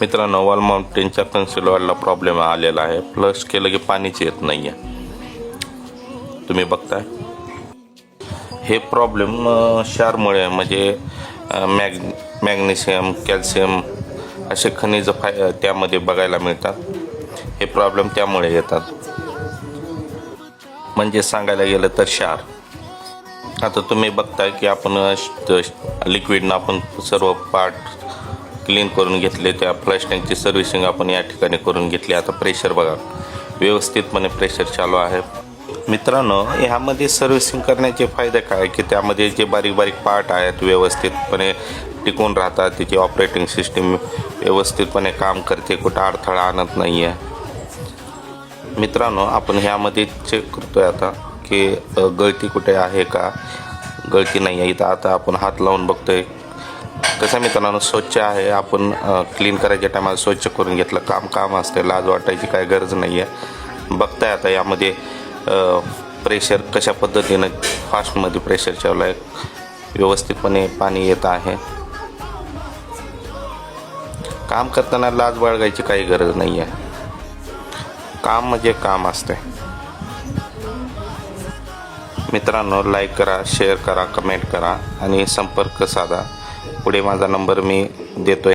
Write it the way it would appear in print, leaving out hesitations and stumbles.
मित्रांनो, wall माउंटेनच्या conceal वॉलला problem आलेला आहे. फ्लश केलं की पाणीच येत नाही आहे. तुम्ही बघताय हे प्रॉब्लेम क्षारमुळे म्हणजे मॅग्नेशियम, कॅल्शियम असे खनिज त्यामध्ये बघायला मिळतात. हे प्रॉब्लेम त्यामुळे येतात. म्हणजे सांगायला गेलं तर क्षार. आता तुम्ही बघताय की आपण लिक्विडनं आपण सर्व पार्ट क्लीन करून घेतले. त्या फ्लश टँकची सर्व्हिसिंग आपण या ठिकाणी करून घेतली. आता प्रेशर बघा, व्यवस्थितपणे प्रेशर चालू आहे. मित्रांनो, ह्यामध्ये सर्व्हिसिंग करण्याचे फायदे काय की त्यामध्ये जे बारीक बारीक पार्ट आहेत व्यवस्थितपणे टिकून राहतात. त्याची ऑपरेटिंग सिस्टीम व्यवस्थितपणे काम करते, कुठं अडथळा आणत नाही आहे. मित्रांनो, आपण ह्यामध्ये चेक करतोय आता की गळती कुठे आहे का. गळती नाही आहे. इथं आता आपण हात लावून बघतोय. कसं मित्रांनो, स्वच्छ आहे. आपण क्लीन करायच्या टायमाला स्वच्छ करून घेतलं. काम असते, लाज वाटायची काय गरज नाही आहे. बघताय आता यामध्ये प्रेशर कशा पद्धतीनं फास्टमध्ये प्रेशर चालू आहे. व्यवस्थितपणे पाणी येत आहे. काम करताना लाज बाळगायची काही गरज नाही आहे. काम म्हणजे काम असते. मित्रांनो, लाईक करा, शेअर करा, कमेंट करा आणि संपर्क साधा. पुढे माझा नंबर मी देतोय.